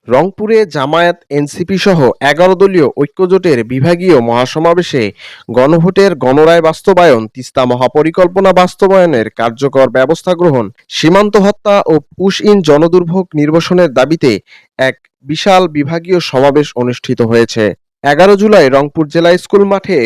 রংপুরে জামায়াত এনসিপি সহ ১১ দলীয় ঐক্যজোটের বিভাগীয় মহাসমাবেশে গণভোটের গণরায় বাস্তবায়ন, তিস্তা মহাপরিকল্পনা বাস্তবায়নের কার্যকর ব্যবস্থা গ্রহণ, সীমান্ত হত্যা ও পুশ-ইন জনদুর্ভোগ নিরসনের দাবিতে এক বিশাল বিভাগীয় সমাবেশ অনুষ্ঠিত হয়েছে। ১১ জুলাই রংপুর জেলা স্কুল মাঠে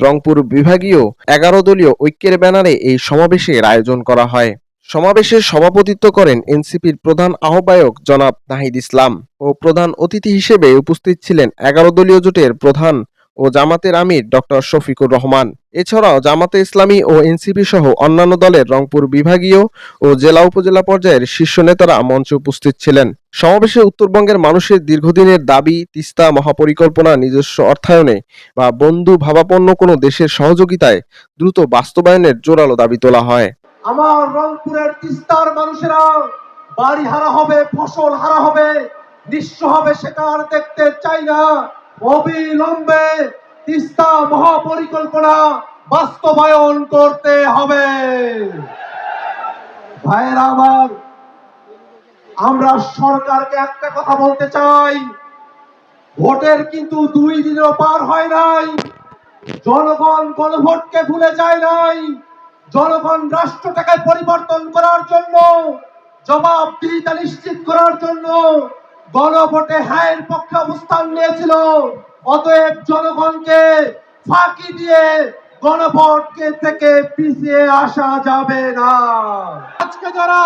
রংপুর বিভাগীয় ১১ দলীয় ঐক্যের ব্যানারে এই সমাবেশের আয়োজন করা হয়। সমাবেশে সভাপতিত্ব করেন এনসিপির প্রধান আহ্বায়ক জনাব নাহিদ ইসলাম ও প্রধান অতিথি হিসেবে উপস্থিত ছিলেন ১১ দলীয় জোটের প্রধান ও জামাতের আমির ডক্টর শফিকুর রহমান। এছাড়াও জামাতে ইসলামী ও এনসিপি সহ অন্যান্য দলের রংপুর বিভাগীয় ও জেলা উপজেলা পর্যায়ের শীর্ষ নেতারা মঞ্চে উপস্থিত ছিলেন। সমাবেশে উত্তরবঙ্গের মানুষের দীর্ঘদিনের দাবি তিস্তা মহাপরিকল্পনা নিজস্ব অর্থায়নে বা বন্ধু ভাবাপন্ন কোনো দেশের সহযোগিতায় দ্রুত বাস্তবায়নের জোরালো দাবি তোলা হয়। আমার রংপুরের তিস্তার মানুষেরা বাড়ি হারা হবে, ফসল হারা হবে, নিঃস্ব হবে, সেটা আর দেখতে চাই না। অবিলম্বে তিস্তা মহাপরিকল্পনা বাস্তবায়ন করতে হবে। ভাইয়েরা আমার, আমরা সরকারকে একটা কথা বলতে চাই, ভোটের কিন্তু 2 দিনও পার হয় নাই, জনগণ গণভোটকে ভুলে যায় নাই। জনগণ রাষ্ট্রটাকে পরিবর্তন করার জন্য, জবাবদিহিতা নিশ্চিত করার জন্য গণভোটে হ্যাঁর পক্ষে অবস্থান নিয়েছিল। অতএব জনগণকে ফাঁকি দিয়ে গণভোটকে থেকে পিছিয়ে আসা যাবে না। আজকে যারা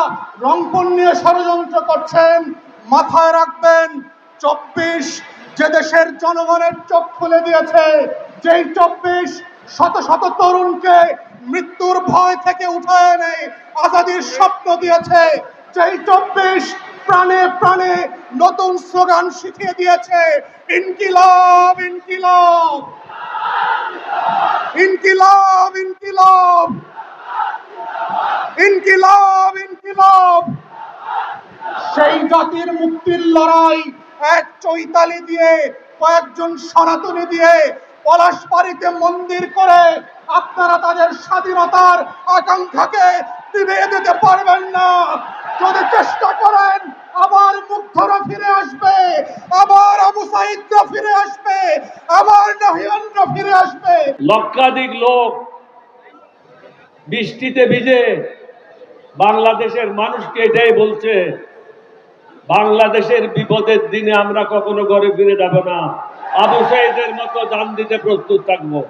রংপুর নিয়ে ষড়যন্ত্র করছেন, মাথায় রাখবেন 24 যে দেশের জনগণের চোখ খুলে দিয়েছে, যেই 24 শত শত তরুণকে মৃত্যুর ভয় থেকে উঠে এনে আজাদির স্বপ্ন দিয়েছে, যেই 24 প্রাণে প্রাণে নতুন স্লোগান শিখিয়ে দিয়েছে, ইনকিলাব ইনকিলাব ইনকিলাব ইনকিলাব ইনকিলাব ইনকিলাব। সেই জাতির মুক্তির লড়াই এক চৈতালি দিয়ে, কয়েকজন সনাতনী দিয়ে পলাশবাড়িতে মন্দির করে আপনারা তাদের স্বাধীনতার আকাঙ্ক্ষাকে নিভিয়ে দিতে পারবেন না। যদি চেষ্টা করেন, আবার মুগ্ধরা ফিরে আসবে, আবার আবু সাঈদরা ফিরে আসবে, আবার নাহিয়ানরা ফিরে আসবে। লক্ষাধিক লোক বৃষ্টিতে ভিজে বাংলাদেশের মানুষকে এটাই বলছে, বাংলাদেশের বিপদের দিনে আমরা কখনো ঘরে ফিরে যাব না, আবু সাঈদের মতো জান দিতে প্রস্তুত থাকবো।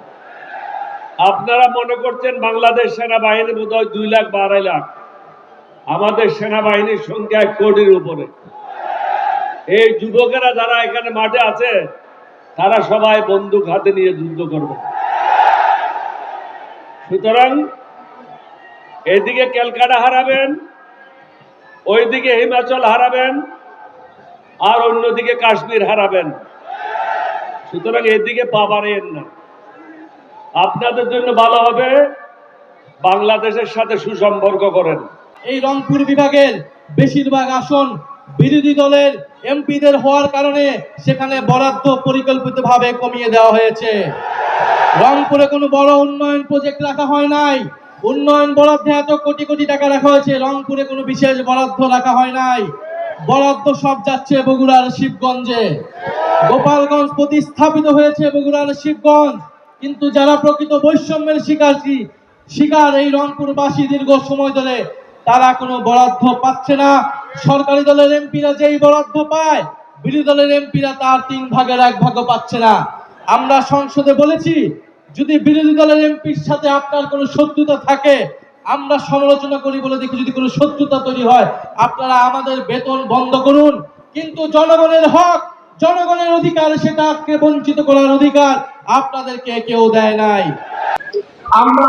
আপনারা মনে করছেন বাংলাদেশ সেনাবাহিনী বোধহয় 2 লাখ বা 2.5 লাখ, আমাদের সেনাবাহিনীর সংখ্যা 1 কোটির উপরে। এই যুবকেরা যারা এখানে মাঠে আছে, তারা সবাই বন্দুক হাতে নিয়ে যুদ্ধ করবে। সুতরাং এদিকে ক্যালকাটা হারাবেন, ওইদিকে হিমাচল হারাবেন, আর অন্যদিকে কাশ্মীর হারাবেন। সুতরাং এদিকে পা বাড়াইয়েন না। আপনাদের জন্য ভালো হবে বাংলাদেশের সাথে সুসম্পর্ক করেন। এই রংপুর বিভাগের বেশিরভাগ আসন বিরোধী দলের এমপিদের হওয়ার কারণে সেখানে বরাদ্দ পরিকল্পিতভাবে কমিয়ে দেওয়া হয়েছে। রংপুরে কোনো বড় উন্নয়ন প্রজেক্ট রাখা হয় নাই। উন্নয়ন বরাদ্দে এত কোটি কোটি টাকা রাখা হয়েছে, রংপুরে কোনো বিশেষ বরাদ্দ রাখা হয় নাই। বরাদ্দ সব যাচ্ছে বগুড়ার শিবগঞ্জে। গোপালগঞ্জ প্রতিস্থাপিত হয়েছে বগুড়ার শিবগঞ্জ, কিন্তু যারা প্রকৃত বৈষম্যের শিকার এই রংপুরবাসী দীর্ঘ সময় ধরে, তারা কোনো বরাদ্দ পাচ্ছে না। সরকারি দলের এমপিরা যেই বরাদ্দ পায়, বিরোধী দলের এমপিরা তার 3 ভাগের 1 ভাগও পাচ্ছে না। আমরা সংসদে বলেছি, যদি বিরোধী দলের এমপির সাথে আপনার কোনো শত্রুতা থাকে, আমরা সমালোচনা করি বলে দেখি, যদি কোনো শত্রুতা তৈরি হয়, আপনারা আমাদের বেতন বন্ধ করুন। কিন্তু জনগণের হক, জনগণের অধিকার, সেটাকে বঞ্চিত করার অধিকার আপনাদেরকে কেউ দেয় নাই। আমরা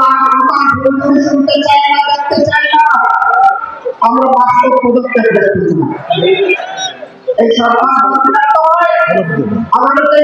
শুনতে চাই না, দেখতে চাই না, আমরা বাস্তব পদক্ষেপ দেখতে চাই। এই সরকার আমাদের